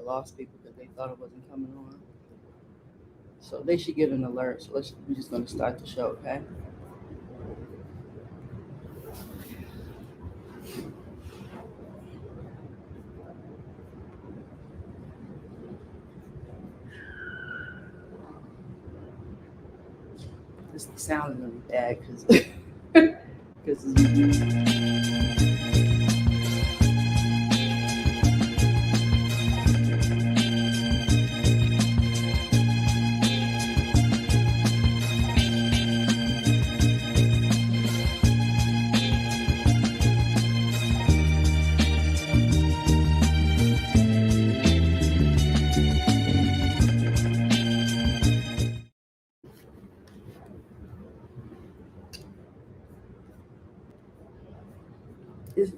lost people because they thought it wasn't coming on. So they should get an alert. So we're just going to start the show, okay? The sound is going to be bad because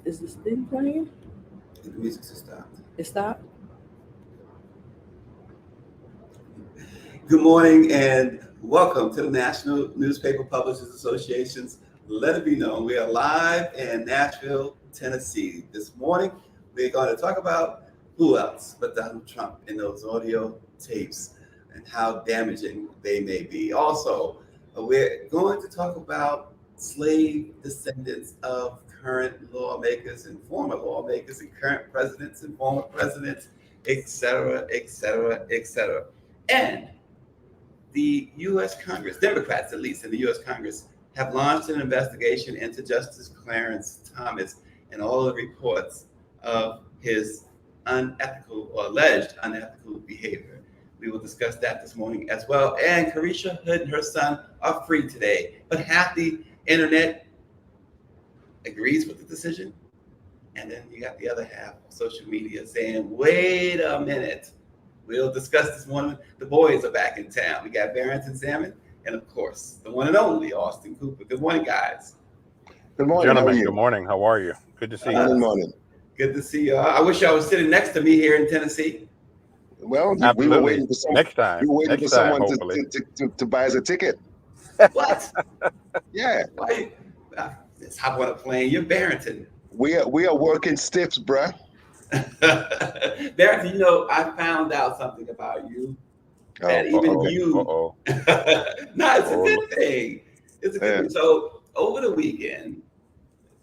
is this thing playing? The music just stopped. It stopped? Good morning and welcome to the National Newspaper Publishers Association's Let It Be Known. We are live in Nashville, Tennessee. This morning, we're going to talk about who else but Donald Trump in those audio tapes and how damaging they may be. Also, we're going to talk about slave descendants of current lawmakers and former lawmakers and current presidents and former presidents, et cetera, et cetera, et cetera. And the U.S. Congress, Democrats at least in the U.S. Congress, have launched an investigation into Justice Clarence Thomas and all the reports of his unethical or alleged unethical behavior. We will discuss that this morning as well. And Carisha Hood and her son are free today, but half the internet agrees with the decision. And then you got the other half of social media saying, wait a minute. We'll discuss this morning. The boys are back in town. We got Barrington Salmon and, of course, the one and only Austin Cooper. Good morning, guys. Good morning, gentlemen. Good morning. How are you? Good to see you. Good morning. Good to see you. I wish I was sitting next to me here in Tennessee. Well, absolutely. We were waiting for next time. We were waiting next for someone time, to buy us a ticket. What? Yeah. Why? Let's hop on a plane. You're Barrington. We are working stiffs, bruh. Barrington, you know, I found out something about you. That even you. No, it's a good thing. It's a good thing. So over the weekend,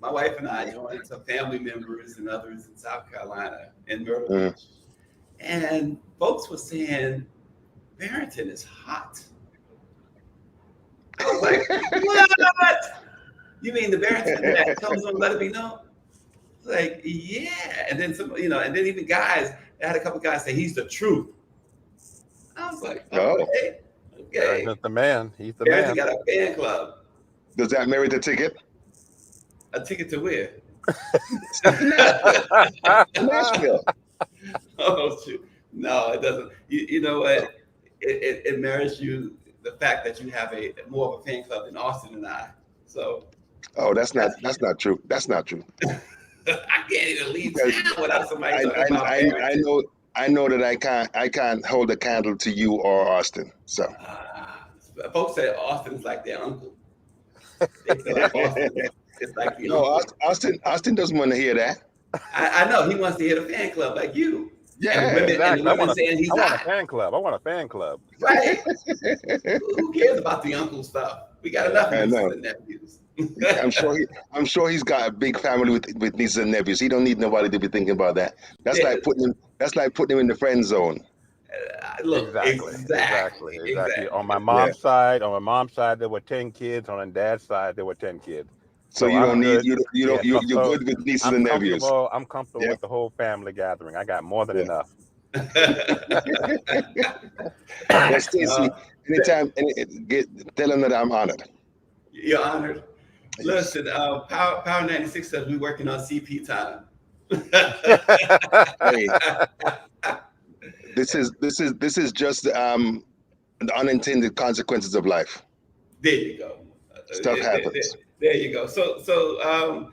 my wife and I joined some family members and others in South Carolina in Myrtle Beach. And folks were saying, Barrington is hot. I was like, what? You mean the Barrington that comes on Let It Be Known? Like, yeah. And then some, and then even guys, I had a couple guys say he's the truth. I was like, okay. He's the man. He's the Barrington man. got a fan club. Does that merit a ticket? A ticket to where? Nashville. Oh, shoot. No, it doesn't. You know what? It merits you the fact that you have more of a fan club than Austin and I. So. Oh, that's not true. That's not true. I can't even leave town without somebody talking about Barrington. I know that I can't hold a candle to you or Austin. So. Folks say Austin's like their uncle. They feel like Austin is like the uncle. Austin doesn't want to hear that. I know he wants to hear the fan club like you. Yeah, and the women saying he's hot. I want a fan club. I want a fan club. Right. Who cares about the uncle stuff? We got enough nieces and nephews. I'm sure he's got a big family with nieces and nephews. He don't need nobody to be thinking about that. That's like putting him in the friend zone. Look, exactly. On my mom's side, there were 10 kids. On my dad's side, there were 10 kids. So you don't need you're good with nieces and nephews. I'm comfortable with the whole family gathering. I got more than enough. Stacey, anytime, tell them that I'm honored. You're honored. Listen, Power 96 says we're working on CP time. Hey, this is just the unintended consequences of life. There you go. Stuff happens. There you go. So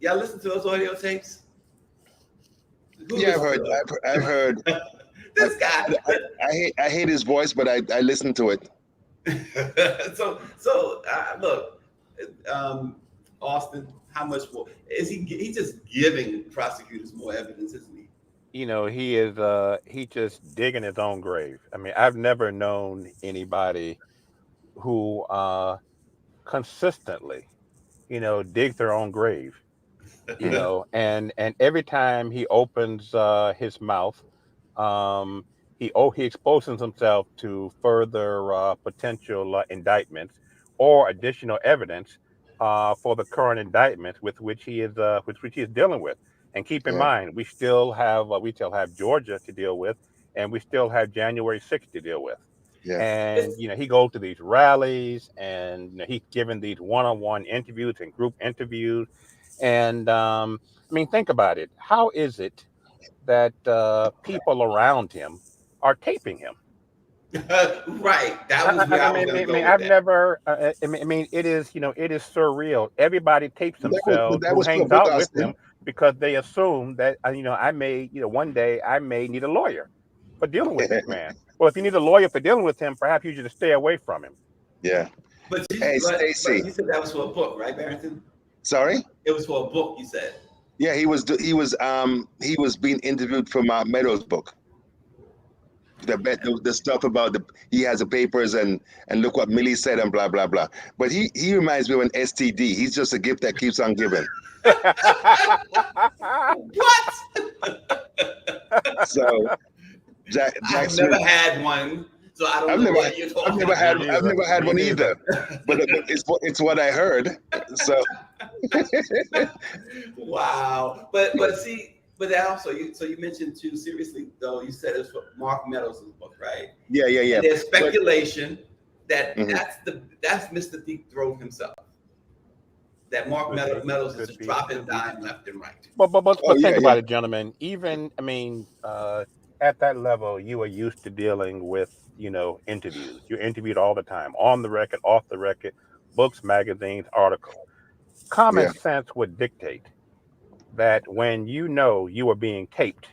y'all listen to those audio tapes? Yeah, I've heard. This guy. I hate his voice, but I listen to it. So look, Austin, how much more is he? He's just giving prosecutors more evidence, isn't he? he just digging his own grave. I mean, I've never known anybody who consistently, dig their own grave. And every time he opens his mouth, um, he exposes himself to further potential indictments or additional evidence for the current indictments with which he is dealing with. And keep in Yeah, mind, we still have Georgia to deal with, and we still have January 6th to deal with. yeah. And he goes to these rallies, and he's given these one-on-one interviews and group interviews. And I mean, think about it. How is it that people around him are taping him? Right. That was where I was going to go with I've that. never. I mean, it is it is surreal. Everybody tapes But themselves that who was hangs public, out with Austin. him because they assume that I may one day I may need a lawyer for dealing with this man. Well, if you need a lawyer for dealing with him, perhaps you should stay away from him. Yeah. But Hey, Stacy. you said that was for a book, right, Barrington? Sorry. It was for a book, you said. Yeah, he was being interviewed for Mark Meadows' book. The stuff about he has the papers and look what Millie said and blah blah blah. But he reminds me of an STD. He's just a gift that keeps on giving. What? So I've never had one, so I don't know what you're talking about. I've never had one either. But it's what I heard. So Wow. But also you mentioned too, seriously though, you said it's for Mark Meadows' book, right? yeah. And there's speculation that Mhm. that's Mr. Deep Throat himself. That Mark Meadows is just dropping dime left and right. But Oh, think yeah, about yeah. it, gentlemen. Even at that level, you are used to dealing with interviews. You're interviewed all the time, on the record, off the record, books, magazines, articles. Common Yeah. sense would dictate that when you are being taped,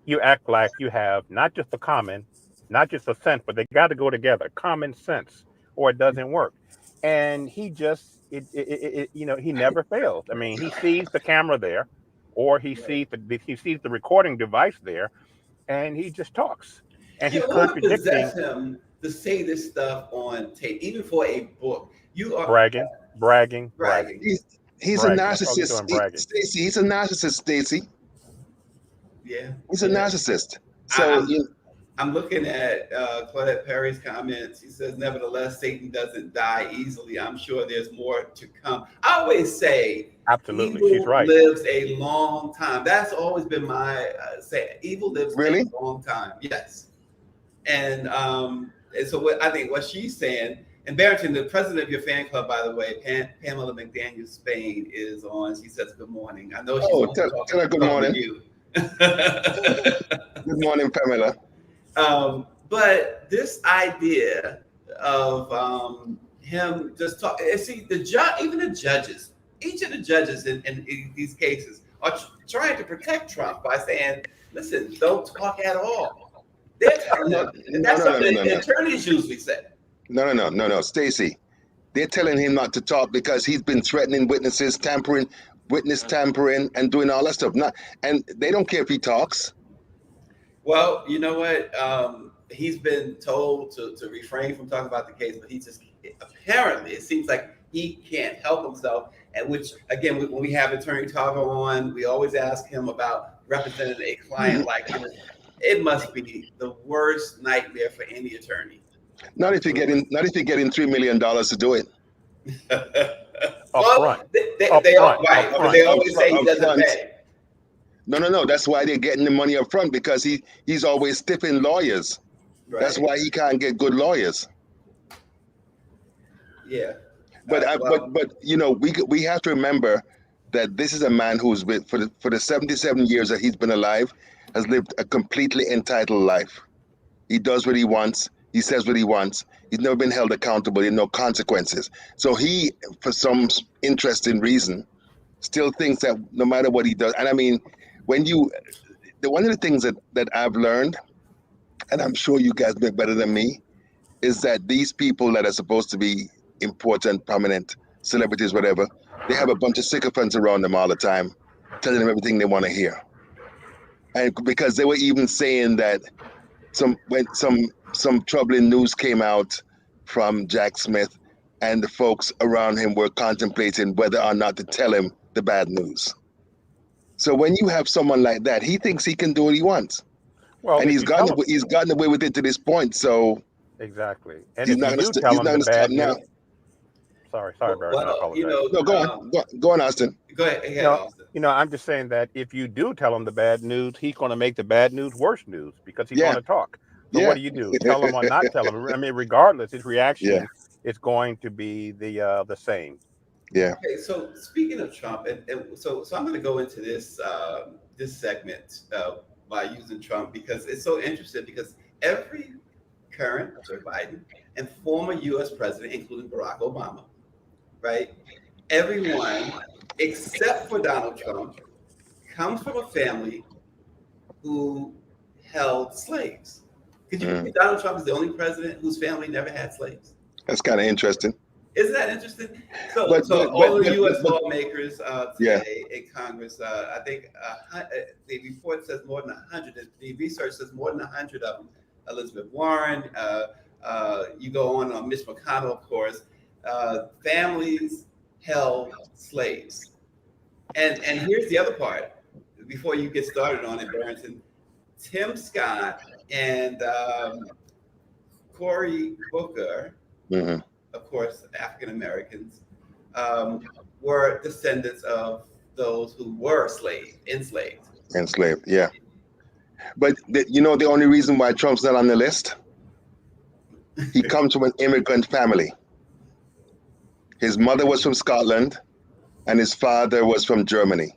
you act like you have not just not just a sense, but they got to go together. Common sense, or it doesn't work. And he just, he never fails. I mean, he sees the camera there, or he sees the recording device there, and he just talks, and Yeah, he's what would contradicting, possess him to say this stuff on tape, even for a book? You are bragging. bragging. He's a Bragging. That's all he's narcissist. doing, bragging. Stacy, he's a narcissist, Stacy. Yeah. He's a narcissist. So I'm looking at Claudette Perry's comments. He says, nevertheless, Satan doesn't die easily. I'm sure there's more to come. I always say, Absolutely, evil she's right. lives a long time. That's always been my say. Evil lives Really? a long time. Yes. And so I think what she's saying, and Barrington, the president of your fan club, by the way, Pamela McDaniel Spain is on. She says, good morning. I know she's tell her good morning. You. Good morning, Pamela. But this idea of him just talk, see even the judges, each of the judges in these cases are trying to protect Trump by saying, listen, don't talk at all. They're telling them, and that's something the attorneys usually say. No, Stacy. They're telling him not to talk because he's been threatening witnesses, witness tampering, and doing all that stuff. And they don't care if he talks. Well, you know what? He's been told to refrain from talking about the case, but he just apparently it seems like he can't help himself. And which again, when we have Attorney Tarver on, we always ask him about representing a client like him. It must be the worst nightmare for any attorney. Not if you're getting $3 million to do it. They always say he doesn't pay. No. That's why they're getting the money up front, because he's always stiffing lawyers. Right. That's why he can't get good lawyers. Yeah. But we have to remember that this is a man who's been for the 77 years that he's been alive, has lived a completely entitled life. He does what he wants. He says what he wants. He's never been held accountable. There are no consequences. So he, for some interesting reason, still thinks that no matter what he does, and I mean, one of the things that I've learned, and I'm sure you guys know better than me, is that these people that are supposed to be important, prominent, celebrities, whatever, they have a bunch of sycophants around them all the time, telling them everything they want to hear. And because they were even saying that when some troubling news came out from Jack Smith, and the folks around him were contemplating whether or not to tell him the bad news. So when you have someone like that, he thinks he can do what he wants, Well, and if he's you tell them, gotten away with it to this point. So exactly. And he's if not you gonna do tell he's them not the gonna stop bad now. news, sorry, Barrett, I Well, apologize. No, go on, Austin. go ahead, You know, Austin. I'm just saying that if you do tell him the bad news, he's going to make the bad news worse news because he's Yeah. going to talk. So Yeah. what do? Tell him or not tell him? I mean, regardless, his reaction Yeah. is going to be the same. Yeah. Okay, so speaking of Trump, and so I'm going to go into this this segment by using Trump because it's so interesting because every current Joe Biden and former U.S. president, including Barack Obama, right? Everyone except for Donald Trump comes from a family who held slaves. Could you believe Donald Trump is the only president whose family never had slaves? That's kind of interesting. Isn't that interesting? So, But all the U.S. lawmakers today in Congress, I think the report says more than 100. The research says more than 100 of them. Elizabeth Warren, you go on Mitch McConnell, of course. Families held slaves, and here's the other part. Before you get started on it, Barrington, Tim Scott and Cory Booker. Mm-hmm. Of course, African Americans, were descendants of those who were enslaved. Enslaved, yeah. But the only reason why Trump's not on the list, he comes from an immigrant family. His mother was from Scotland, and his father was from Germany,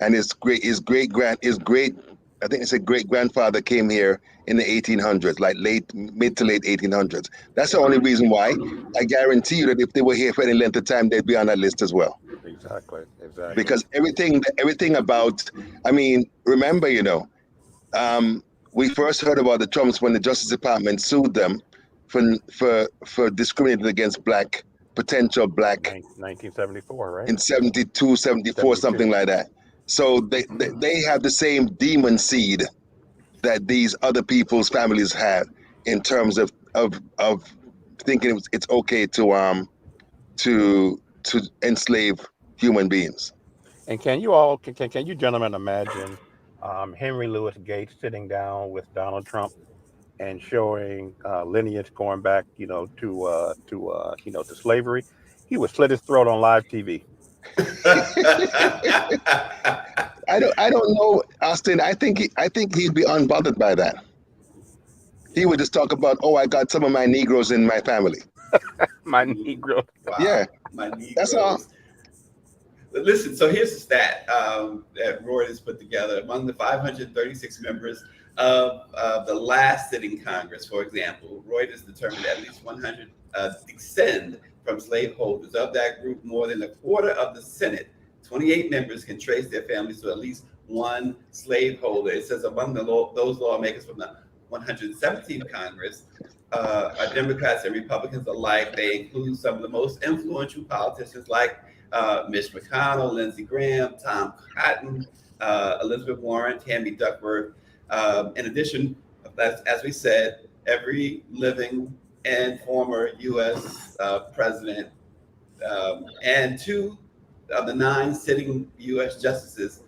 and his great grandfather came here in the 1800s, like mid to late 1800s. That's the only reason why. I guarantee you that if they were here for any length of time, they'd be on that list as well. Exactly. Because everything about, I mean, remember, we first heard about the Trumps when the Justice Department sued them for discriminating against potential black 1974, right? in 72, 74, something like that. So they have the same demon seed that these other people's families had in terms of thinking it's okay to enslave human beings. And can you gentlemen imagine Henry Louis Gates sitting down with Donald Trump and showing lineage going back, to slavery? He would slit his throat on live TV. I don't know, Austin. I think he'd be unbothered by that. He would just talk about, I got some of my Negroes in my family. My Negro. Wow. Yeah, my Negroes. That's all. But listen, so here's the stat that Reuters put together. Among the 536 members of the last sitting Congress, for example, Reuters determined at least 100 descend from slaveholders. Of that group, more than a quarter of the Senate, 28 members, can trace their families to at least one slaveholder. It says among those lawmakers from the 117th Congress are Democrats and Republicans alike. They include some of the most influential politicians like Mitch McConnell, Lindsey Graham, Tom Cotton, Elizabeth Warren, Tammy Duckworth. In addition, as we said, every living and former U.S. president and 2 of the 9 sitting U.S. justices,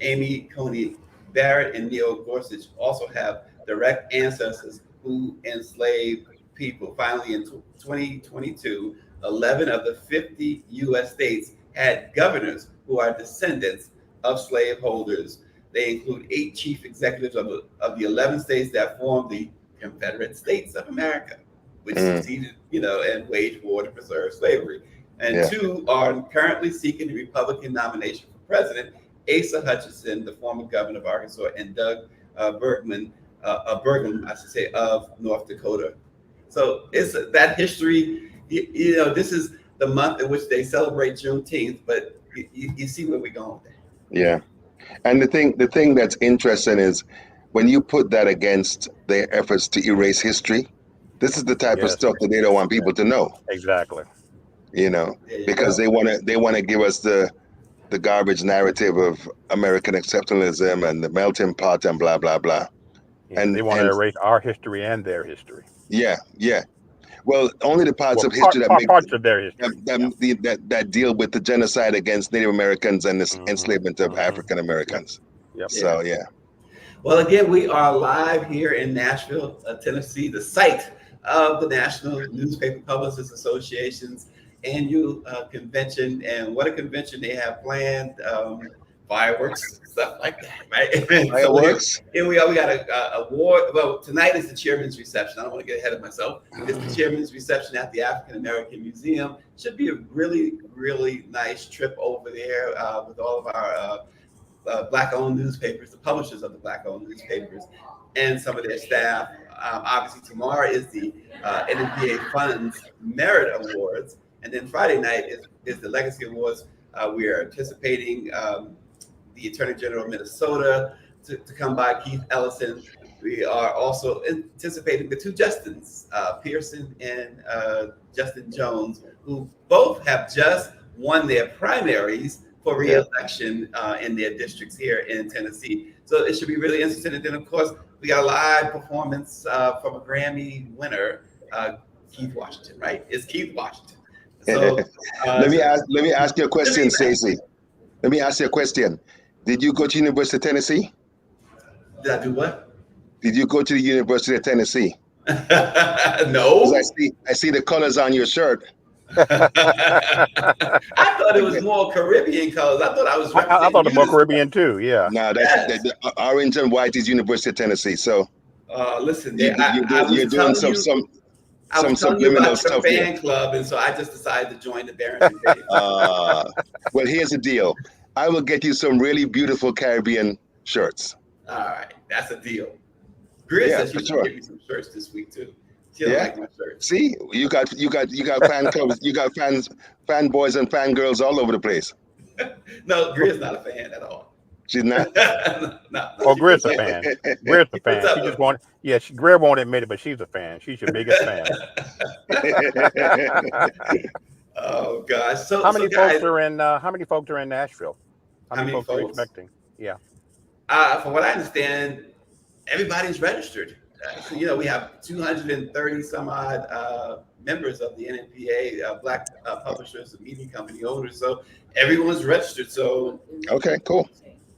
Amy Coney Barrett and Neil Gorsuch, also have direct ancestors who enslaved people. Finally, in 2022, 11 of the 50 U.S. states had governors who are descendants of slaveholders. They include 8 chief executives of the 11 states that form the Confederate States of America, which succeeded, and waged war to preserve slavery. And 2 are currently seeking the Republican nomination for president: Asa Hutchinson, the former governor of Arkansas, and Doug Burgum, of North Dakota. So it's that history. This is the month in which they celebrate Juneteenth, but you see where we're going with that. Yeah. And the thing that's interesting is when you put that against their efforts to erase history, this is the type of stuff that they don't want people to know. Exactly. Because they want to give us the the garbage narrative of American exceptionalism and the melting pot and blah blah blah. Yeah, And they want to erase our history and their history. yeah. Well, only the parts Well, of history that make parts of their history. that deal with the genocide against Native Americans and the enslavement of African Americans. Yep. So yeah. Well, again, we are live here in Nashville, Tennessee, the site of the National Newspaper Publicists Association's annual convention. And what a convention they have planned. Fireworks, stuff like that, right? Fireworks. So here we are. We got a award. Well, tonight is the chairman's reception. I don't want to get ahead of myself. It's the chairman's reception at the African American Museum. Should be a really, really nice trip over there with all of our Black-owned newspapers, the publishers of the Black-owned newspapers, and some of their staff. Obviously, tomorrow is the NNPA Funds Merit Awards, and then Friday night is the Legacy Awards. We are anticipating the Attorney General of Minnesota to come by, Keith Ellison. We are also anticipating the two Justins, Pearson and Justin Jones, who both have just won their primaries for re-election in their districts here in Tennessee. So it should be really interesting. And then, of course, we got a live performance from a Grammy winner, Keith Washington, right? It's Keith Washington. So let me ask you a question, Stacey. Let me ask you a question. Did you go to University of Tennessee? Did I do what? Did you go to the University of Tennessee? No. I see the colors on your shirt. I thought it was more Caribbean colors. I thought I was. I thought it was more Caribbean too. Yeah. No, that's the orange and white is University of Tennessee. So listen, you're doing some subliminal stuff here. Fan club, and so I just decided to join the Barrington page. Well, here's the deal. I will get you some really beautiful Caribbean shirts. All right, that's a deal. Greer says she should give me some shirts this week too. She don't like my shirts. See, you got fan clubs, you got fanboys and fangirls all over the place. No, Greer's not a fan at all. She's not. No, Oh, Greer's a fan. Greer's a fan. What's She up, just wanted. Yeah, Greer won't admit it, but she's a fan. She's your biggest fan. Oh gosh! So How many guys, folks are in? How many folks are in Nashville? How many folks are you expecting? Yeah. From what I understand, everybody's registered. So, we have 230 some odd members of the NNPA, Black publishers and media company owners. So everyone's registered. So okay, cool.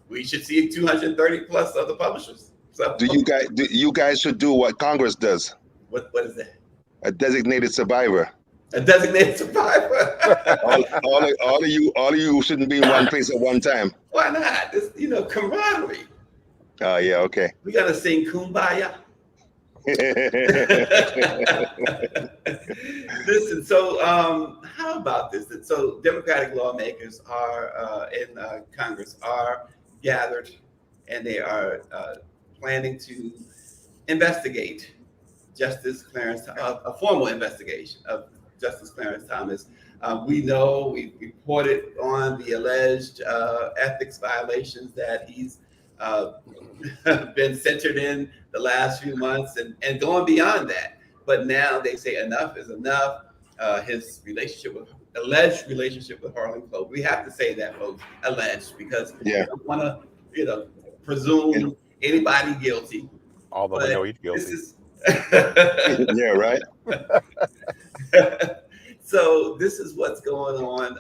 We should see 230 plus other publishers. So you guys should do what Congress does. What is that? A designated survivor. A designated survivor. all of you shouldn't be in one place at one time. Why not? It's, camaraderie. Oh yeah, okay. We gotta sing Kumbaya. Listen, so how about this? So Democratic lawmakers are in Congress are gathered, and they are planning to investigate Justice Clarence, a formal investigation of Justice Clarence Thomas. We know, we reported on the alleged ethics violations that he's been centered in the last few months and going beyond that. But now they say enough is enough. His alleged relationship with Harlan Crow. We have to say that, folks, alleged, because we don't want to, presume anybody guilty. Although we know he's guilty. Yeah, right. So this is what's going on.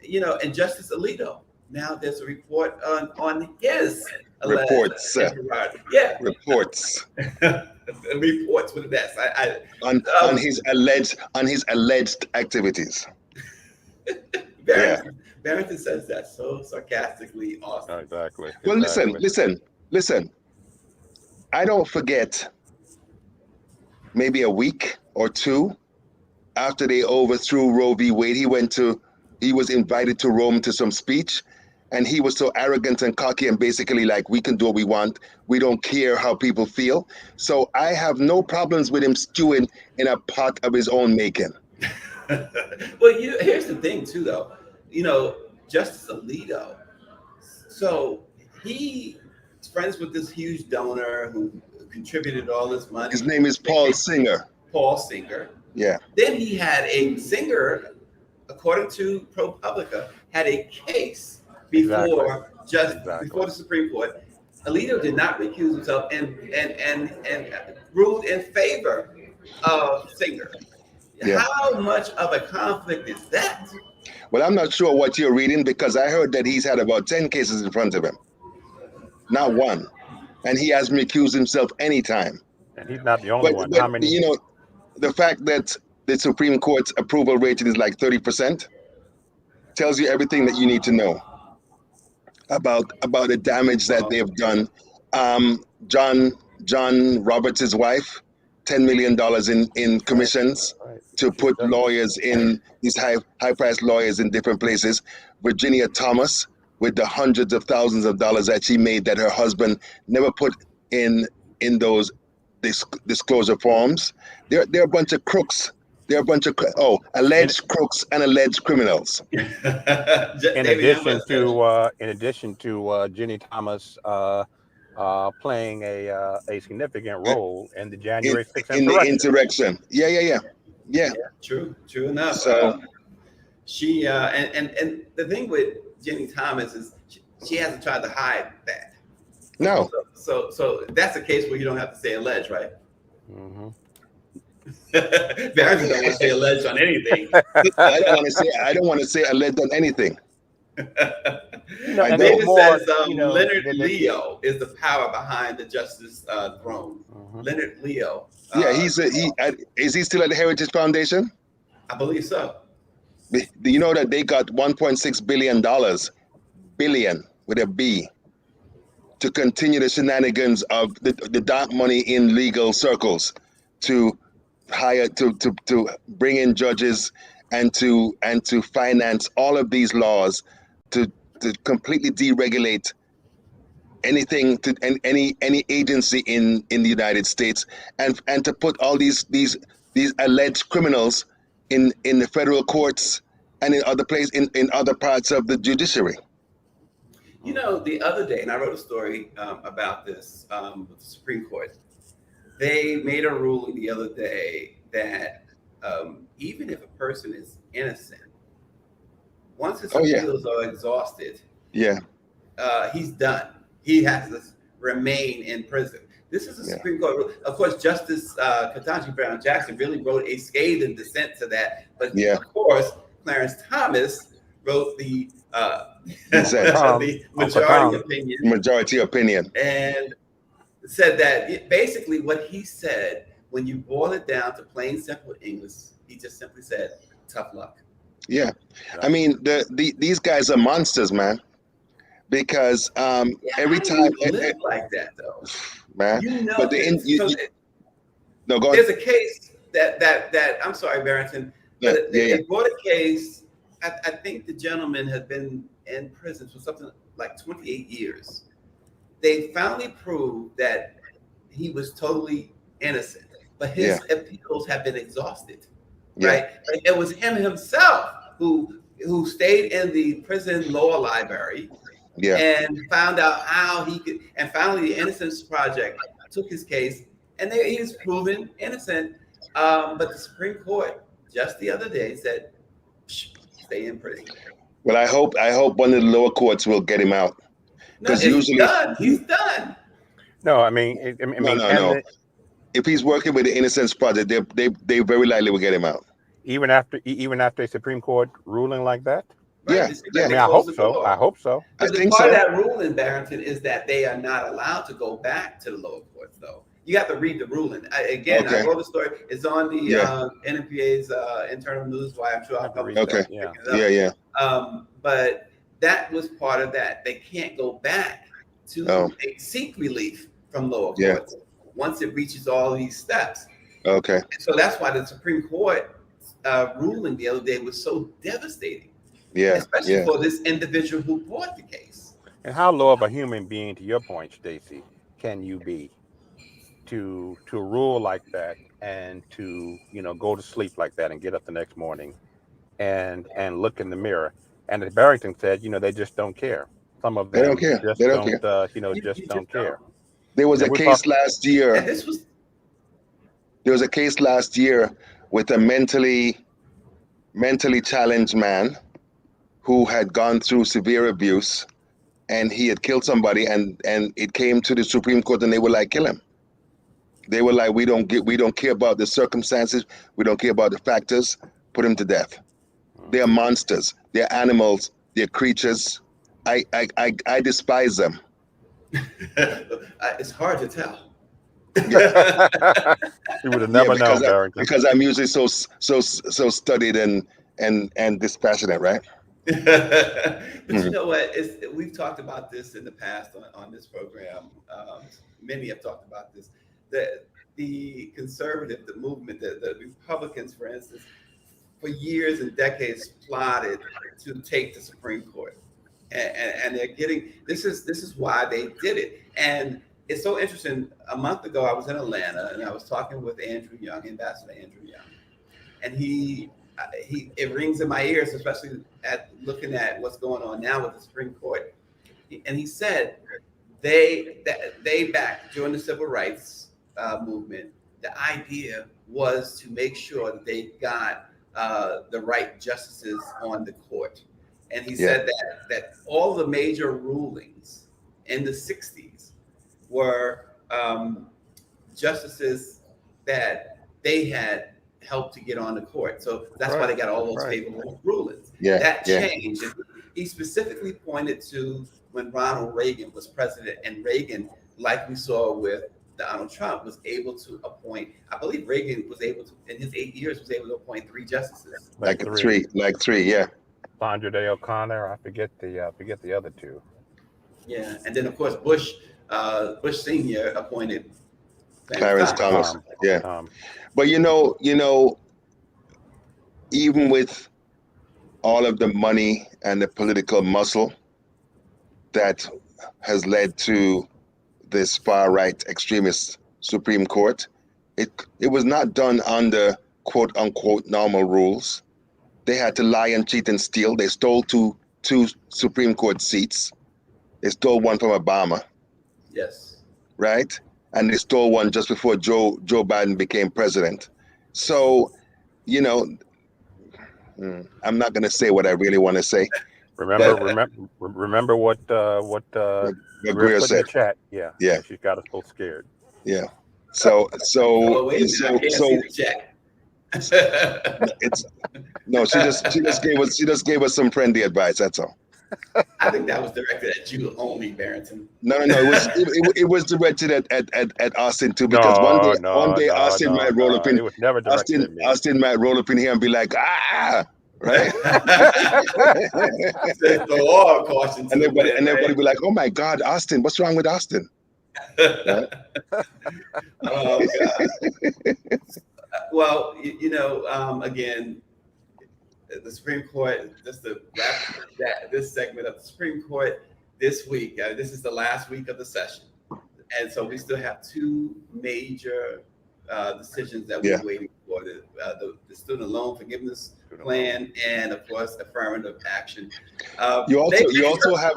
And Justice Alito. Now there's a report on his reports. Yeah, reports. Reports with this. On his alleged activities. Barrington says that so sarcastically. Awesome. Exactly. Well, listen. I don't forget. Maybe a week or two after they overthrew Roe v. Wade, he was invited to Rome to some speech, and he was so arrogant and cocky and basically like, we can do what we want. We don't care how people feel. So I have no problems with him stewing in a pot of his own making. Well, here's the thing too, though. Justice Alito. So he's friends with this huge donor who contributed all this money. His name is Paul Singer. Paul Singer. Yeah. Then he had a Singer, according to ProPublica, had a case before Exactly. before the Supreme Court. Alito did not recuse himself and ruled in favor of Singer. Yeah. How much of a conflict is that? Well, I'm not sure what you're reading because I heard that he's had about 10 cases in front of him, not one, and he hasn't recused himself anytime. And he's not the only one. But How many? you know, the fact that the Supreme Court's approval rating is like 30% tells you everything that you need to know about the damage that they've done. John Roberts' wife, $10 million in commissions to put lawyers in these high-priced lawyers in different places. Virginia Thomas, with the hundreds of thousands of dollars that she made that her husband never put in those disclosure forms. They're a bunch of crooks. They're a bunch of alleged crooks and alleged criminals. In addition to Jenny Thomas playing a significant role in the January 6th insurrection. Yeah. True enough. So she and the thing with Jenny Thomas is she hasn't tried to hide that. No. So that's a case where you don't have to say alleged, right? Mm-hmm. Barrington don't want to say alleged on anything. I don't want to say alleged on anything. David says Leonard Leo is the power behind the Justice throne. Mm-hmm. Leonard Leo. Yeah, is he still at the Heritage Foundation? I believe so. Do you know that they got $1.6 billion with a B to continue the shenanigans of the dark money in legal circles, to hire to bring in judges and to finance all of these laws to completely deregulate anything to any agency in the United States and to put all these alleged criminals in the federal courts and in other places in other parts of the judiciary. You know, the other day, and I wrote a story about this with the Supreme Court. They made a ruling the other day that even if a person is innocent, once his appeals are exhausted, he's done. He has to remain in prison. This is a Supreme Court rule. Of course, Justice Ketanji Brown Jackson really wrote a scathing dissent to that. But of course, Clarence Thomas wrote the majority opinion, and said that basically what he said, when you boil it down to plain simple English, he just simply said, "Tough luck." Yeah, I mean these guys are monsters, man. Because every time live like that though, man. You know, but no, go on. There's a case that I'm sorry, Barrington. They brought a case. I think the gentleman has been in prison for something like 28 years. They finally proved that he was totally innocent, but his appeals have been exhausted. Right? It was him himself who stayed in the prison law library. And found out how he could, and finally the Innocence Project took his case, and he was proven innocent. But the Supreme Court just the other day said, stay in prison. Well, I hope one of the lower courts will get him out. Because he's done. No, I mean, no. If he's working with the Innocence Project, they very likely will get him out. Even after a Supreme Court ruling like that. Right. Yeah. I mean, I hope so. But part of that ruling, Barrington, is that they are not allowed to go back to the lower courts, though. You have to read the ruling. I wrote the story. It's on the NMPA's internal news wire. I'm sure I'll publish that. But that was part of that. They can't go back to seek relief from lower courts once it reaches all these steps. Okay. And so that's why the Supreme Court ruling the other day was so devastating. Especially for this individual who brought the case. And how low of a human being, to your point, Stacey, can you be to rule like that and to go to sleep like that and get up the next morning and look in the mirror? And as Barrington said, they just don't care. Some of them they don't care. Don't care. There was a case last year. There was a case last year with a mentally challenged man who had gone through severe abuse, and he had killed somebody, and it came to the Supreme Court, and they were like, kill him. They were like, we don't care about the circumstances, we don't care about the factors, put him to death. They are monsters, they're animals, they're creatures. I despise them. It's hard to tell. You would have never known, Barrington. Because I'm usually so studied and dispassionate, right? But you know what? We've talked about this in the past on this program. Many have talked about this. The conservative, the movement, the Republicans, for instance, for years and decades plotted to take the Supreme Court, and they're getting. This is why they did it. And it's so interesting. A month ago, I was in Atlanta, and I was talking with Andrew Young, Ambassador Andrew Young, and it rings in my ears, especially at looking at what's going on now with the Supreme Court. And he said they back during the civil rights movement, the idea was to make sure that they got the right justices on the court. And he said that all the major rulings in the 60s were justices that they had helped to get on the court. So that's why they got all those favorable rulings. That changed. And he specifically pointed to when Ronald Reagan was president, and Reagan, like we saw with Donald Trump, was able to appoint, I believe Reagan was able to, in his 8 years, was able to appoint 3 justices. Like three, yeah. Sandra Day O'Connor, I forget the other 2. Yeah, and then of course Bush Senior appointed Clarence Thomas. But you know, even with all of the money and the political muscle that has led to this far right extremist Supreme Court, it was not done under quote unquote normal rules. They had to lie and cheat and steal. They stole two Supreme Court seats. They stole one from Obama. Yes. Right? And they stole one just before Joe Biden became president. So, I'm not going to say what I really want to say. Remember what Greer said. In the chat. Yeah. She got us both scared. Yeah. So it's no. She just gave us some friendly advice. That's all. I think that was directed at you only, Barrington. No. It was directed at Austin too, because one day Austin might roll up in. It was never directed at me. Austin might roll up in here and be like, right? And everybody be like, oh my God, Austin, what's wrong with Austin? Right? Oh God. Well, again, the Supreme Court, just to wrap this segment of the Supreme Court this week, this is the last week of the session. And so we still have 2 major decisions that we're waiting for, the student loan forgiveness plan and, of course, affirmative action. You also have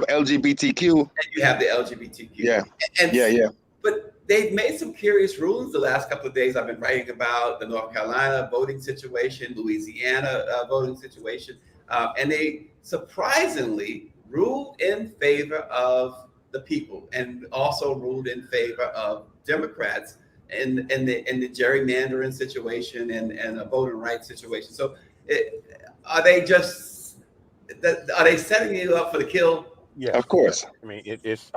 LGBTQ. And you have the LGBTQ. Yeah. But they've made some curious rulings the last couple of days. I've been writing about the North Carolina voting situation, Louisiana voting situation, and they surprisingly ruled in favor of the people, and also ruled in favor of Democrats in the gerrymandering situation and a voting rights situation. So, are they setting you up for the kill? Yeah, of course. I mean, it's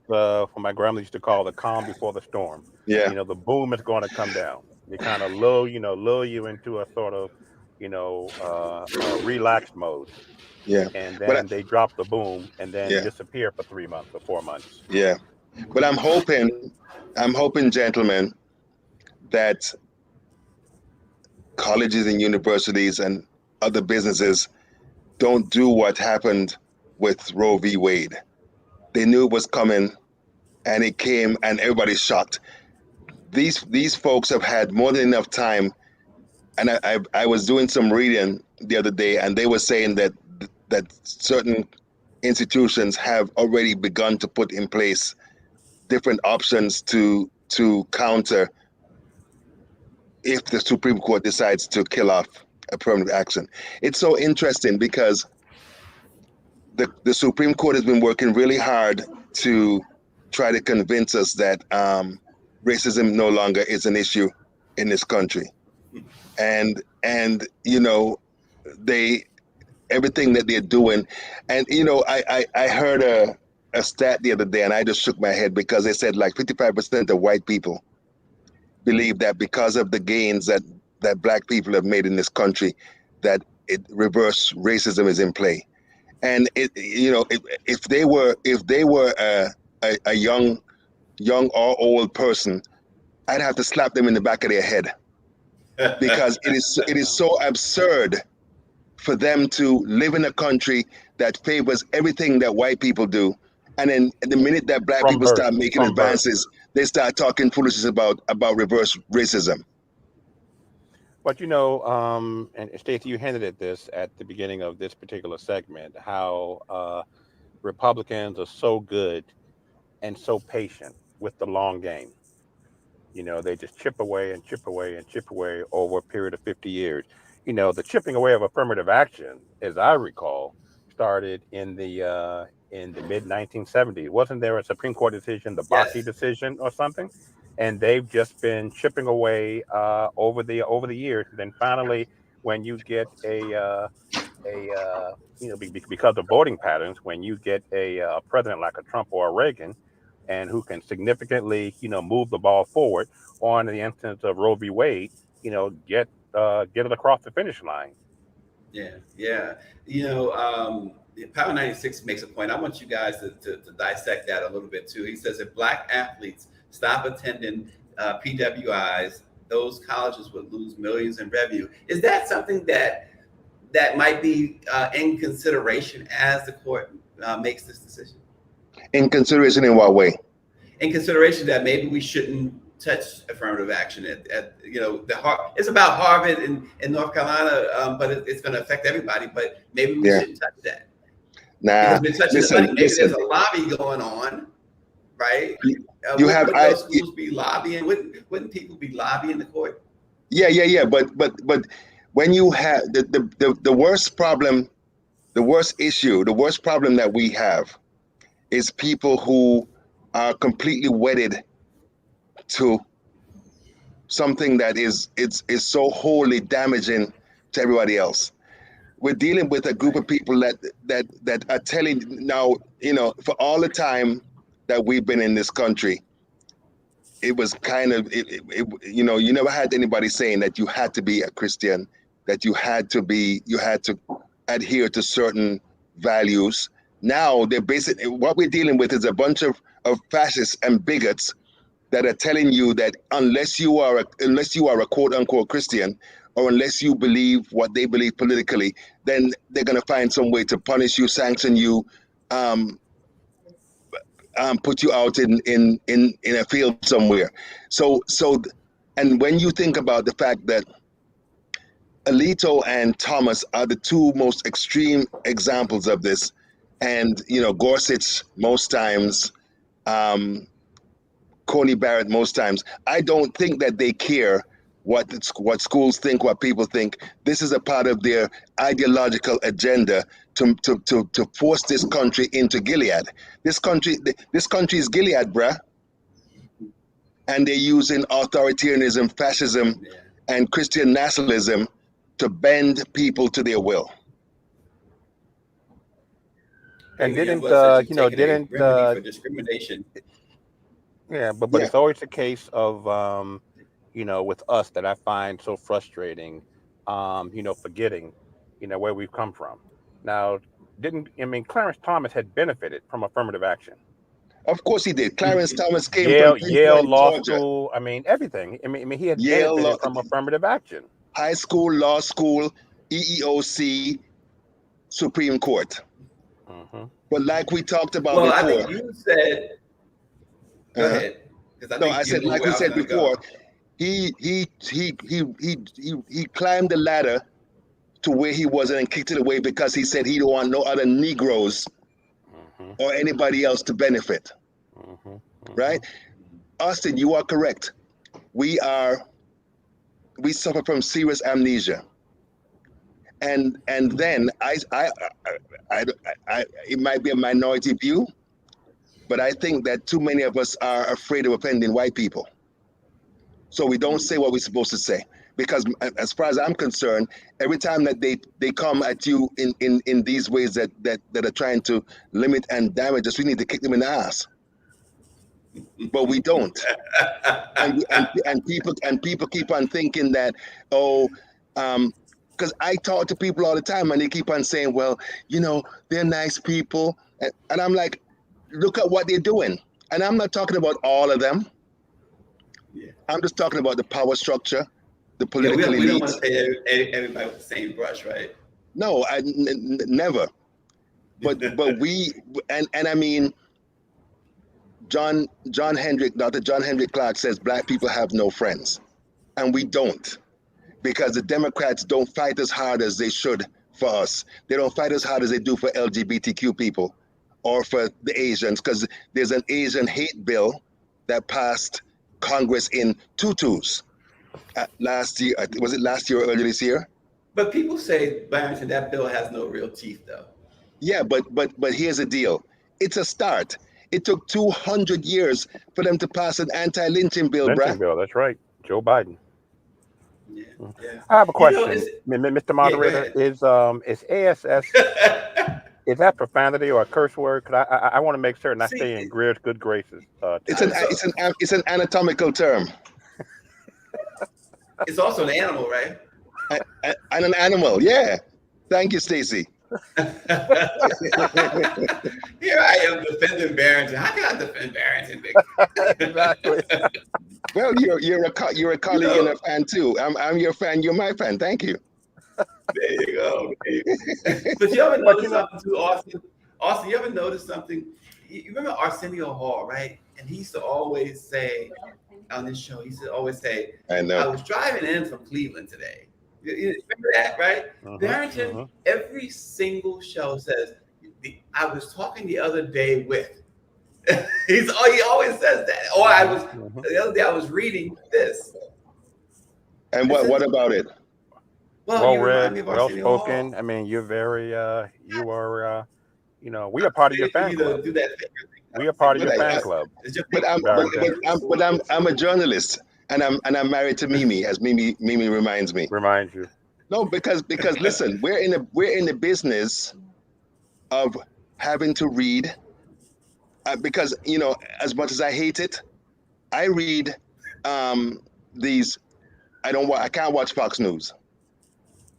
what my grandmother used to call the calm before the storm. Yeah. The boom is going to come down. They kind of lull you into a sort of, relaxed mode. Yeah. And then they drop the boom and then disappear for 3 months or 4 months. Yeah. But I'm hoping, gentlemen, that colleges and universities and other businesses don't do what happened with Roe v. Wade. They knew it was coming, and it came, and everybody's shocked. These folks have had more than enough time, and I was doing some reading the other day, and they were saying that certain institutions have already begun to put in place different options to counter if the Supreme Court decides to kill off affirmative action. It's so interesting because the Supreme Court has been working really hard to try to convince us that racism no longer is an issue in this country, and they everything that they're doing, and I heard a stat the other day, and I just shook my head because they said like 55% of white people believe that because of the gains that black people have made in this country, that reverse racism is in play. And if they were a young or old person, I'd have to slap them in the back of their head, because it is so absurd for them to live in a country that favors everything that white people do, and then the minute that black people start making advances, they start talking foolishness about reverse racism. But and Stacey, you hinted at this at the beginning of this particular segment, how Republicans are so good and so patient with the long game. They just chip away and chip away and chip away over a period of 50 years. The chipping away of affirmative action, as I recall, started in the mid 1970s. Wasn't there a Supreme Court decision, the Bakke decision or something? And they've just been chipping away over the years. And then finally, when you get because of voting patterns, when you get a president like a Trump or a Reagan, and who can significantly, move the ball forward, or in the instance of Roe v. Wade, get it across the finish line. Yeah. Power 96 makes a point. I want you guys to dissect that a little bit too. He says if black athletes stop attending PWIs, those colleges would lose millions in revenue. Is that something that might be in consideration as the court makes this decision? In consideration in what way? In consideration that maybe we shouldn't touch affirmative action it's about Harvard and North Carolina, but it's going to affect everybody. But maybe we shouldn't touch that. Nah, because we're touching the money. Maybe there's a lobby going on, right? Would those schools be lobbying? Wouldn't people be lobbying the court? Yeah. But when you have the worst problem, the worst issue, the worst problem that we have is people who are completely wedded to something that is so wholly damaging to everybody else. We're dealing with a group of people that are telling now, for all the time that we've been in this country, it was kind of, you never had anybody saying that you had to be a Christian, that you had to adhere to certain values. Now they're basically, what we're dealing with is a bunch of fascists and bigots that are telling you that unless you are a quote unquote Christian, or unless you believe what they believe politically, then they're going to find some way to punish you, sanction you, put you out in a field somewhere. So, and when you think about the fact that Alito and Thomas are the two most extreme examples of this, and Gorsuch most times, Coney Barrett most times, I don't think that they care what schools think, what people think. This is a part of their ideological agenda to force this country into Gilead. This country is Gilead, bruh. And they're using authoritarianism, fascism, and Christian nationalism to bend people to their will. And didn't for discrimination? Yeah, but it's always the case of with us that I find so frustrating, forgetting, where we've come from. Now, Clarence Thomas had benefited from affirmative action. Of course he did. Clarence Thomas came from Yale Law Georgia. School. everything. He had benefited from affirmative action. High school, law school, EEOC, Supreme Court. Mm-hmm. But like we talked about before. I think you said. Go ahead. I said, like we said before, he climbed the ladder to where he was and kicked it away because he said he don't want no other Negroes or anybody else to benefit. Right? Austin, you are correct. We suffer from serious amnesia. And then I it might be a minority view, but I think that too many of us are afraid of offending white people. So we don't say what we're supposed to say. Because as far as I'm concerned, every time that they come at you in these ways that are trying to limit and damage us, we need to kick them in the ass. But we don't. and people keep on thinking that, because I talk to people all the time and they keep on saying, well, they're nice people. And I'm like, look at what they're doing. And I'm not talking about all of them. Yeah. I'm just talking about the power structure, the political elite. We don't want to say everybody with the same brush, right? No, never. But we, and I mean, Dr. John Henrik Clarke says black people have no friends. And we don't. Because the Democrats don't fight as hard as they should for us. They don't fight as hard as they do for LGBTQ people or for the Asians, because there's an Asian hate bill that passed Congress in tutus last year. Was it last year or earlier this year? But people say, Barrington, that bill has no real teeth, though. Yeah, but here's the deal. It's a start. It took 200 years for them to pass an anti-lynching bill, Lynching bill, that's right. Joe Biden. Yeah, yeah. I have a question, Mr. Moderator. Is ASS is that profanity or a curse word? Because I want to make certain I stay in good graces. It's an anatomical term. It's also an animal, right? And an animal, yeah. Thank you, Stacey. Here I am defending Barrington. How can I defend Barrington? Exactly. Well, you're a colleague and a fan too. I'm your fan. You're my fan. Thank you. There you go. But you ever notice something too, Austin? Austin, you ever notice something? You remember Arsenio Hall, right? And he used to always say on this show, I know. I was driving in from Cleveland today. You remember that, right? Barrington, every single show says, I was talking the other day with. He always says that. Or the other day I was reading this. And what about it? Well read, well spoken. I mean, you're very you are we are part of your fan club. We are part of your fan club. But I'm a journalist. And I'm married to Mimi, as Mimi reminds me. Reminds you. No, because listen, we're in the business of having to read, because as much as I hate it, I read these. I can't watch Fox News,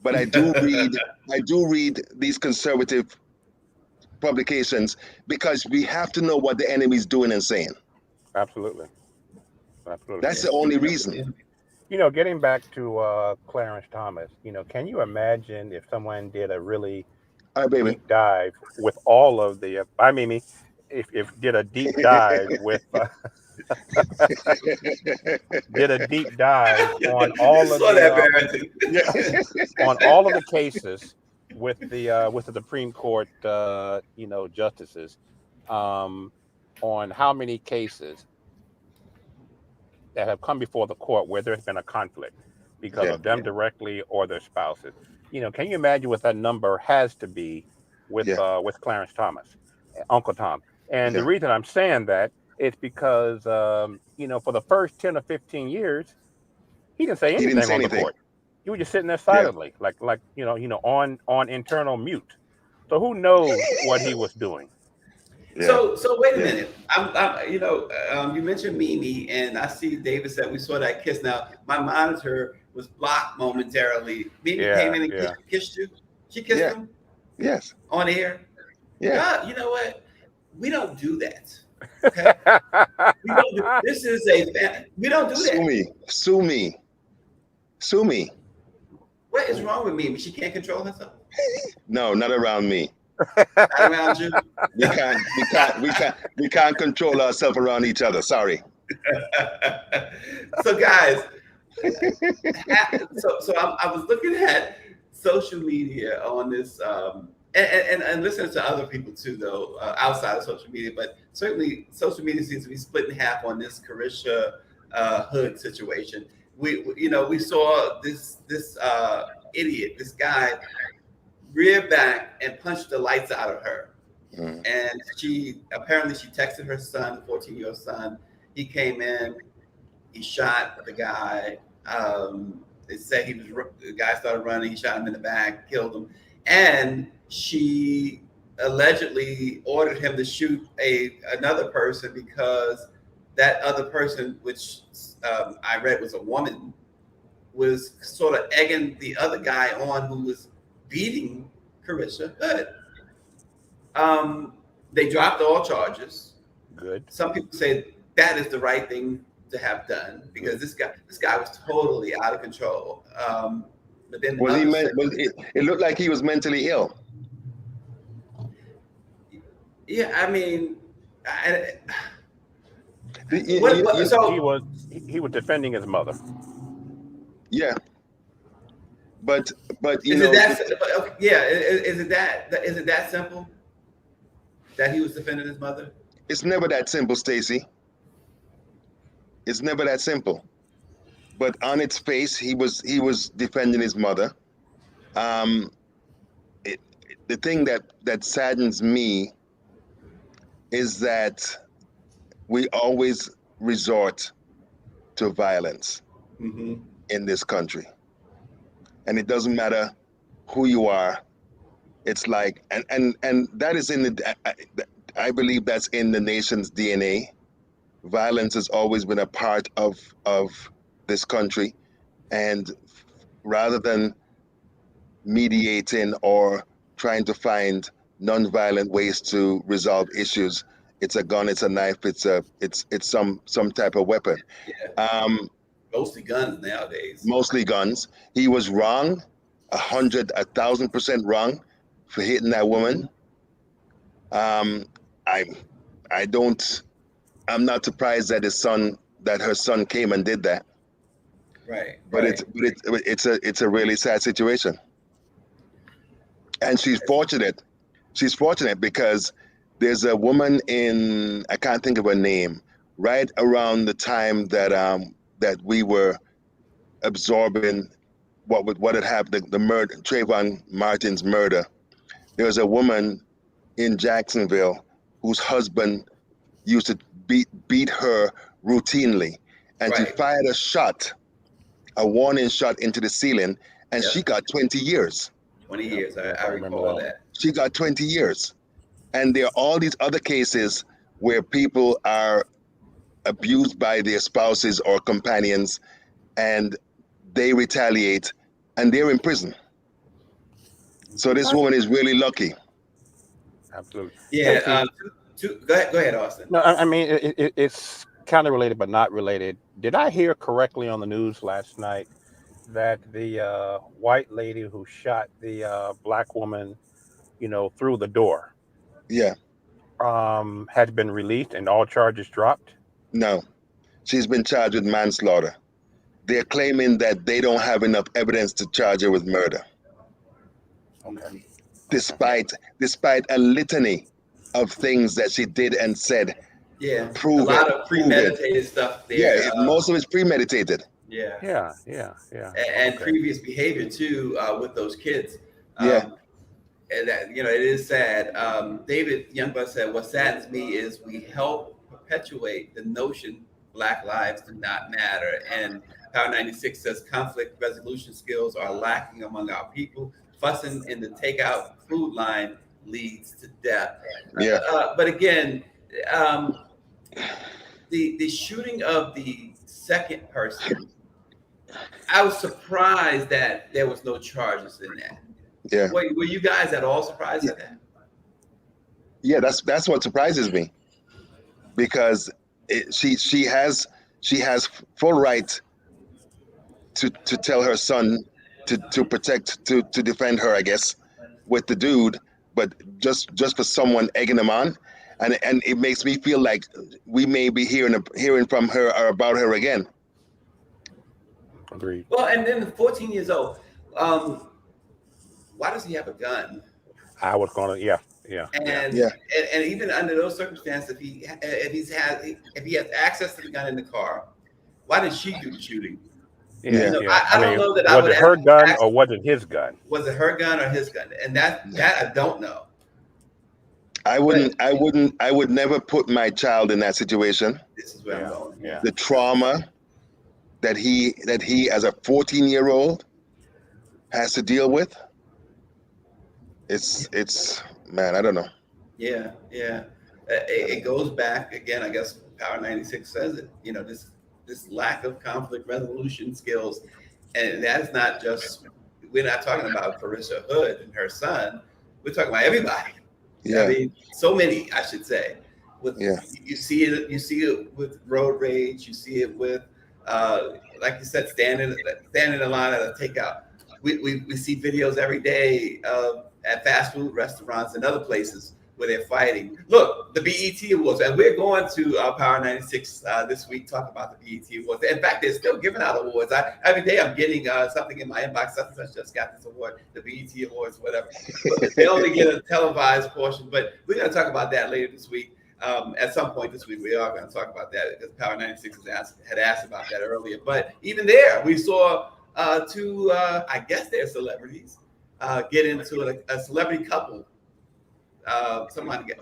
but I do read these conservative publications because we have to know what the enemy's doing and saying. Absolutely. That's the only reason. Getting back to Clarence Thomas, can you imagine if someone did a really deep dive with all of the, if did a deep dive with, did a deep dive on all of on all of the cases with the Supreme Court, justices, on how many cases that have come before the court where there's been a conflict because of them directly or their spouses. Can you imagine what that number has to be with Clarence Thomas, Uncle Tom? And the reason I'm saying that is because for the first 10 or 15 years, he didn't say anything on the court. He was just sitting there silently, like on internal mute. So who knows what he was doing? Yeah. So wait a minute. You mentioned Mimi, and I see David said we saw that kiss. Now my monitor was blocked momentarily. Mimi came in and kissed you. She kissed him. Yes. On air. Yeah. God, you know what? We don't do that. Okay. This is we don't do that. Sue me. What is wrong with Mimi? She can't control herself. No, not around me. Not around you. We can't control ourselves around each other. Sorry. So guys, I was looking at social media on this, and listening to other people too, though, outside of social media. But certainly, social media seems to be split in half on this Carisha Hood situation. we saw this idiot, this guy, rear back and punched the lights out of her. Mm. And she texted her son, 14-year-old son. He came in, he shot the guy. They said the guy started running. He shot him in the back, killed him, and she allegedly ordered him to shoot another person because that other person, which I read was a woman, was sort of egging the other guy on who was beating Carissa Hood. They dropped all charges. Good. Some people say that is the right thing to have done because this guy was totally out of control. But then it looked like he was mentally ill. Yeah, I mean, He was defending his mother. Yeah, but is it that simple that he was defending his mother? It's never that simple, Stacy. It's never that simple. But on its face, he was defending his mother. The thing that saddens me is that we always resort to violence in this country, and it doesn't matter who you are. It's like, and that is I believe that's in the nation's DNA. Violence has always been a part of this country, and rather than mediating or trying to find non-violent ways to resolve issues, it's a gun, it's a knife, it's some type of weapon. Yeah. Mostly guns nowadays. Mostly guns. He was wrong, 1,000% wrong for hitting that woman. I'm not surprised that her son came and did that. Right. But it's a really sad situation. And she's fortunate. She's fortunate because there's a woman I can't think of her name, right around the time that we were absorbing what had happened, the murder, Trayvon Martin's murder. There was a woman in Jacksonville whose husband used to beat her routinely, and she fired a warning shot into the ceiling, and she got 20 years. 20 years, I recall that. She got 20 years. And there are all these other cases where people are abused by their spouses or companions, and they retaliate, and they're in prison. So this woman is really lucky. Absolutely. Yeah. Go ahead, Austin. No, I mean, it's kind of related, but not related. Did I hear correctly on the news last night that the white lady who shot the black woman, through the door, has been released and all charges dropped? No, she's been charged with manslaughter. They're claiming that they don't have enough evidence to charge her with murder. Okay. Despite a litany of things that she did and said. Yeah, a lot of premeditated stuff there. Yeah, most of it's premeditated. Yeah. And okay. Previous behavior too with those kids. And that, it is sad. David Youngblood said, "What saddens me is we help perpetuate the notion Black lives do not matter." And Power 96 says conflict resolution skills are lacking among our people. Fussing in the takeout food line leads to death. But again, the shooting of the second person, I was surprised that there was no charges in that. Yeah. Were you guys at all surprised at that? Yeah, that's what surprises me, because she has full right to tell her son to protect, to defend her, I guess, with the dude, but just for someone egging him on, and it makes me feel like we may be hearing from her or about her again. Agreed. Well, and then 14 years old. Why does he have a gun? I was gonna, yeah. And even under those circumstances, if he has access to the gun in the car, why did she do the shooting? Yeah. I don't know that I was would it her gun ask, or was it his gun? was it her gun or his gun? And that I don't know. I would never put my child in that situation. This is where I'm going. Yeah. The trauma that he as a 14-year-old has to deal with. It's man, I don't know. Yeah. It goes back again. I guess Power 96 says it. This lack of conflict resolution skills, and that's not just. We're not talking about Carissa Hood and her son. We're talking about everybody. Yeah. I mean, so many, I should say. Yeah. You see it with road rage. You see it with, like you said, standing in line at a takeout. We see videos every day at fast food restaurants and other places where they're fighting. Look, the BET Awards, and we're going to Power 96 this week, talk about the BET Awards. In fact, they're still giving out awards. Every day I'm getting something in my inbox, such and such just got this award, the BET Awards, whatever. But they only get a televised portion, but we're going to talk about that later this week. At some point this week, we are going to talk about that because Power 96 had asked about that earlier. But even there, we saw two, I guess they're celebrities, get into a celebrity couple. Somebody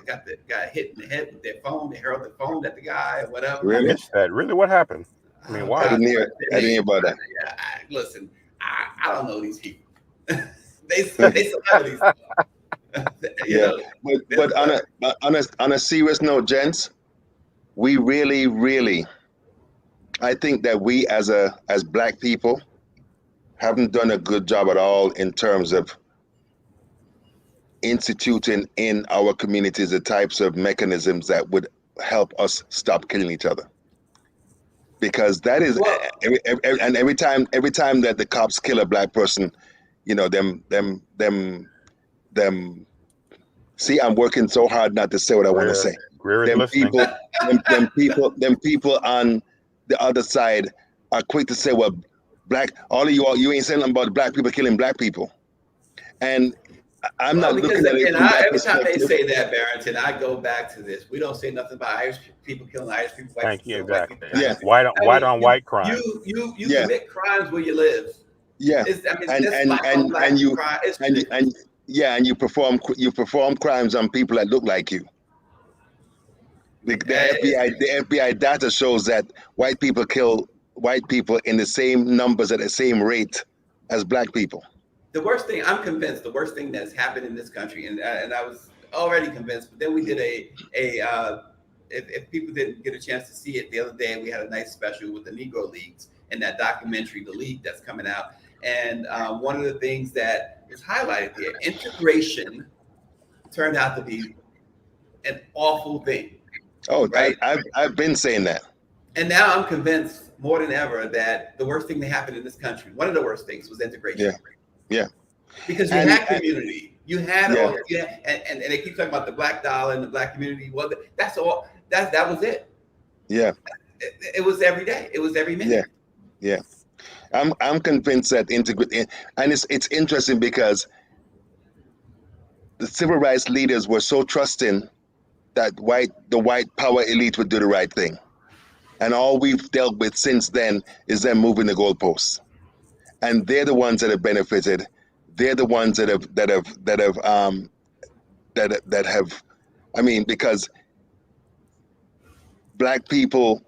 got hit in the head with their phone. They hurled the phone at the guy or whatever. Really? I missed that. Really, what happened? I mean, why? I didn't hear about that. Yeah, listen, I don't know these people. they celebrities. Yeah, but on a serious note, gents, we really, I think that we as Black people haven't done a good job at all in terms of instituting in our communities the types of mechanisms that would help us stop killing each other. Because that is, every time that the cops kill a Black person, them. See, I'm working so hard not to say what I want to say. Them people on the other side are quick to say, well, all of you ain't saying nothing about Black people killing Black people. And I'm not looking at it from that every time they perspective. say that, Barrington, I go back to this. We don't say nothing about Irish people killing Irish people. Thank you, exactly. Yeah. White on white crime. You commit crimes where you live. Yeah. And you perform crimes on people that look like you. The FBI data shows that white people kill white people in the same numbers at the same rate as Black people. The worst thing, I'm convinced, the worst thing that's happened in this country, and I was already convinced, but then we did if people didn't get a chance to see it the other day, we had a nice special with the Negro Leagues and that documentary, The League, that's coming out. And one of the things that is highlighted there, integration turned out to be an awful thing. Oh, right? I've been saying that. And now I'm convinced more than ever that the worst thing that happened in this country, one of the worst things, was integration. Yeah. Because you had community. You had all, and they keep talking about the Black dollar and the Black community. Well, that's all. That was it. Yeah. It was every day. It was every minute. Yeah. I'm convinced that integrity, and it's interesting because the civil rights leaders were so trusting that the white power elite would do the right thing, and all we've dealt with since then is them moving the goalposts, and they're the ones that have benefited. They're the ones that have. I mean, because Black people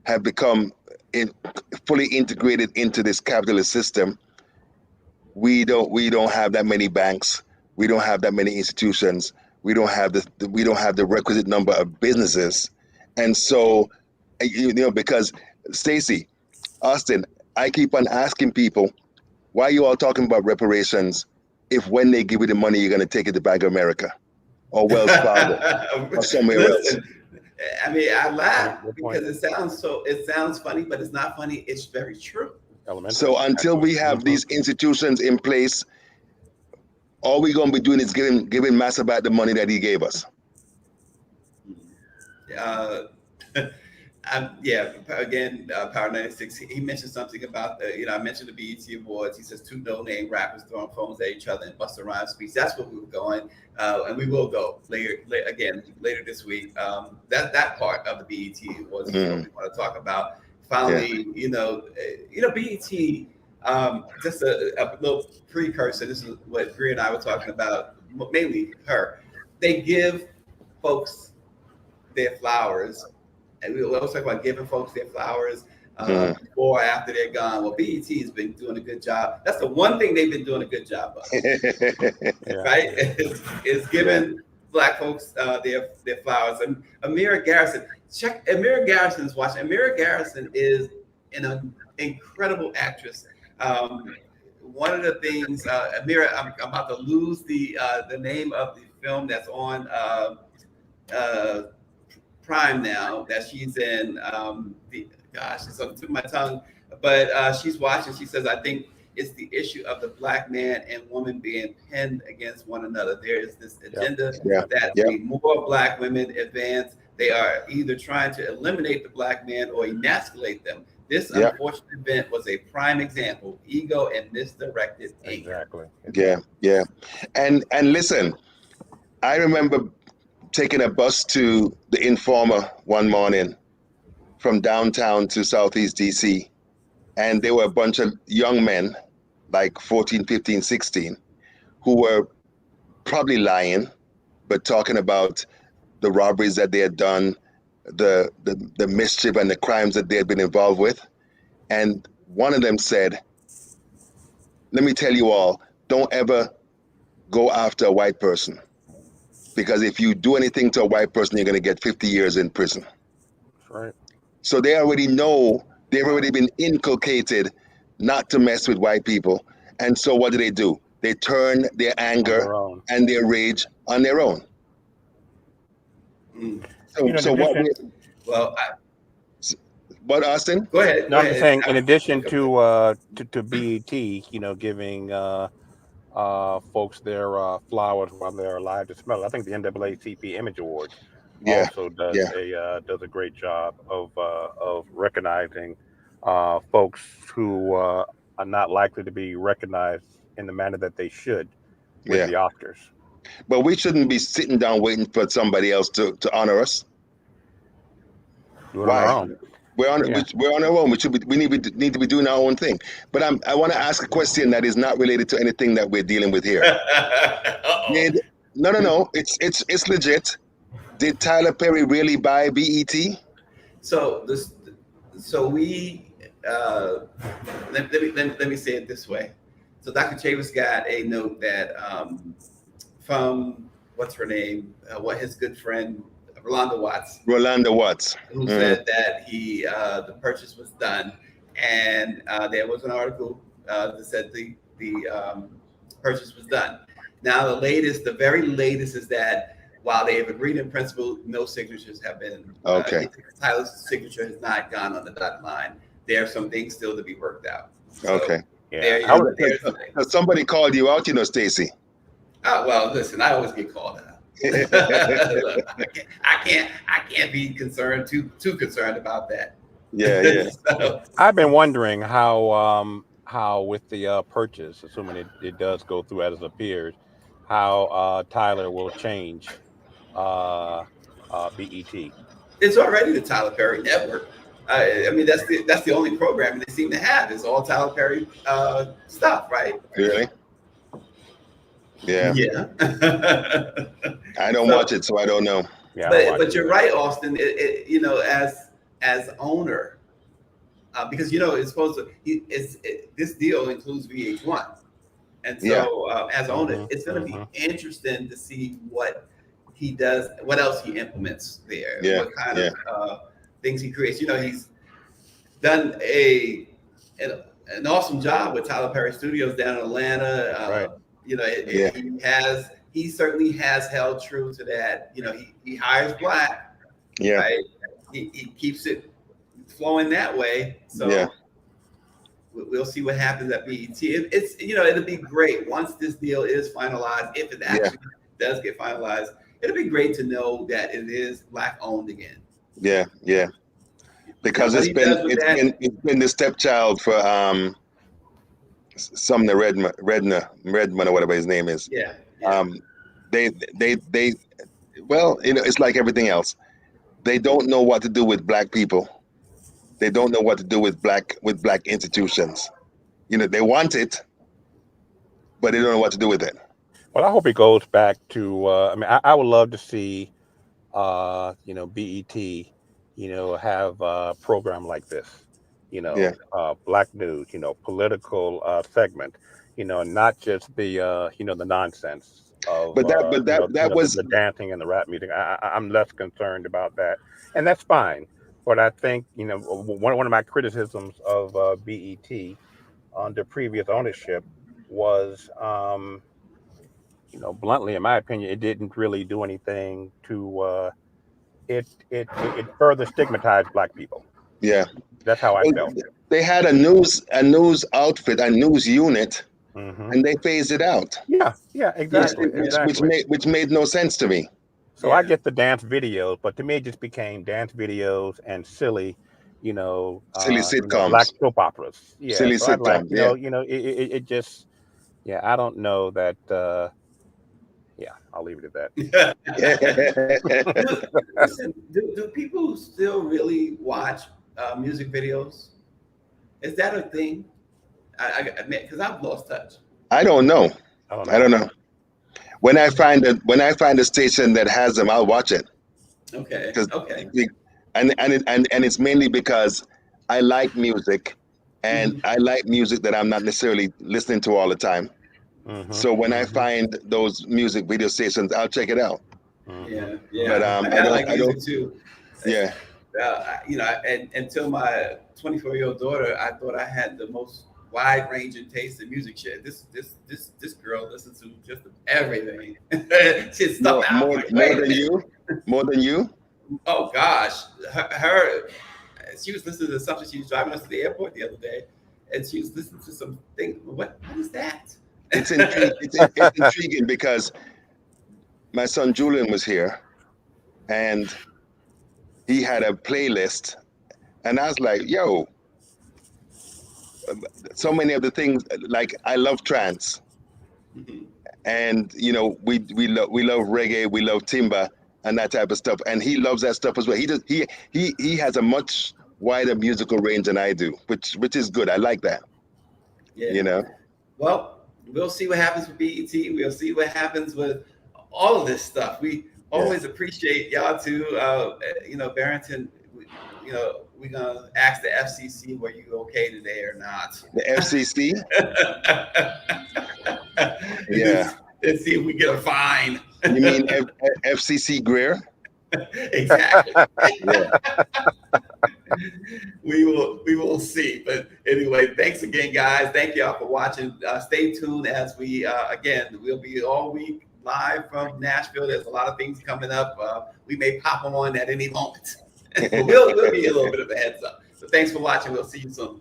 have become fully integrated into this capitalist system. We don't have that many banks. We don't have that many institutions. We don't have the requisite number of businesses, and so because Stacey, Austin, I keep on asking people, why are you all talking about reparations if when they give you the money you're going to take it to Bank of America or Wells Fargo or somewhere else? I mean, I laugh because it sounds funny, but it's not funny. It's very true. So until we have these institutions in place, all we're going to be doing is giving Massabat the money that he gave us. Again, Power 96, he mentioned something about, I mentioned the BET Awards. He says 2 no-name rappers throwing phones at each other and Busta Rhymes speech. That's where we were going. And we will go later this week. That part of the BET Awards is what we want to talk about. finally, BET. Just a little precursor. This is what Bria and I were talking about, mainly her. They give folks their flowers, and we always talk about giving folks their flowers before or after they're gone. Well, BET has been doing a good job. That's the one thing they've been doing a good job of, right? Is giving Black folks their flowers. And Amira Garrison, Amira Garrison's watching. Amira Garrison is an incredible actress. One of the things, Amira, I'm about to lose the name of the film that's on Prime now that she's in. It's on the tip of my tongue, but she's watching. She says, I think it's the issue of the Black man and woman being pinned against one another. There is this agenda that the more Black women advance, they are either trying to eliminate the Black man or emasculate them. This unfortunate event was a prime example. Ego and misdirected anger. Exactly. Yeah. And listen, I remember taking a bus to the Informer one morning from downtown to Southeast DC. And there were a bunch of young men, like 14, 15, 16, who were probably lying, but talking about the robberies that they had done, the mischief and the crimes that they had been involved with. And one of them said, let me tell you all, don't ever go after a white person, because if you do anything to a white person, you're going to get 50 years in prison. That's right. So they already know, they've already been inculcated not to mess with white people. And so what do? They turn their anger and their rage on their own. What, Austin? Go ahead. I'm saying, in addition to BET, giving folks their flowers while they're alive to smell, I think the NAACP Image Awards also does a great job of recognizing folks who are not likely to be recognized in the manner that they should with the Oscars. But we shouldn't be sitting down waiting for somebody else to honor us. Why? We're on our own. We need to be doing our own thing. But I want to ask a question that is not related to anything that we're dealing with here. No. It's legit. Did Tyler Perry really buy BET? So we let me say it this way. So Dr. Chavis got a note that from what's her name? His good friend Rolanda Watts, who said that the purchase was done, and there was an article that said the purchase was done. Now the very latest is that while they have agreed in principle, no signatures have been. Tyler's signature has not gone on the dotted line. There are some things still to be worked out. So somebody called you out, Stacey. Oh, well, listen, I always get called out. I can't be concerned too concerned about that. So, I've been wondering how with the purchase, assuming it does go through as it appears, how Tyler will change BET. It's already the Tyler Perry network. I mean, that's the only programming they seem to have is all Tyler Perry stuff, right? Really? Yeah. I don't watch it, so I don't know. But you're right, Austin. As owner, because it's supposed to. This deal includes VH1, and so as owner, it's going to be interesting to see what he does, what else he implements there, what kind of things he creates. He's done an awesome job with Tyler Perry Studios down in Atlanta. He certainly has held true to that. He hires Black. Right? He keeps it flowing that way. So we'll see what happens at BET. It'll be great once this deal is finalized. If it actually does get finalized, it'll be great to know that it is Black owned again. Yeah. Because it's been the stepchild for Sumner Redmond or whatever his name is. It's like everything else. They don't know what to do with Black people they don't know what to do with black institutions. You know, they want it, but they don't know what to do with it. Well, I hope it goes back to. I mean, I would love to see, BET, have a program like this. Yeah. Black news. Political segment. Not just the nonsense of But that was the dancing and the rap music. I'm less concerned about that, and that's fine. But I think one of my criticisms of BET under previous ownership was, bluntly, in my opinion, it didn't really do anything to it further stigmatized black people. yeah. That's how I Well, felt. they had a news outfit, a news unit, Hmm. and they phased it out. Yeah, exactly, Which made no sense to me. So I get the dance videos, but to me, it just became dance videos and silly, Silly black sitcoms. soap operas. Yeah, Silly so I'd like, sitcoms. Yeah. it just, yeah, I don't know that. Yeah, I'll leave it at that. Listen, do people still really watch music videos? Is that a thing? I admit, because I've lost touch. I don't know. I don't know. When I find a station that has them, I'll watch it. Okay. And it's mainly because I like music, and I like music that I'm not necessarily listening to all the time. Mm-hmm. So when I find those music video stations, I'll check it out. Yeah. But I like music too. Yeah. And until my 24-year-old daughter, I thought I had the most wide-ranging taste in music. Shit, this girl listens to just everything. She's stuff more than you. More than you. Oh gosh, her she was listening to something. She was driving us to the airport the other day, and she was listening to some thing. What is that? It's intriguing because my son Julian was here, and he had a playlist, and I was like, "Yo, so many of the things, like I love trance, and we love reggae, we love timba, and that type of stuff, and he loves that stuff as well. He has a much wider musical range than I do, which is good. I like that. Yeah. Well, we'll see what happens with BET. We'll see what happens with all of this stuff. We always appreciate y'all too. Barrington, we're gonna ask the FCC were you okay today or not. The FCC? Yeah. Let's see if we get a fine. You mean FCC Greer? Exactly. Yeah. We will see. But anyway, thanks again, guys. Thank y'all for watching. Stay tuned as we we'll be all week live from Nashville. There's a lot of things coming up. We may pop on at any moment. But we'll give you a little bit of a heads up. So thanks for watching. We'll see you soon.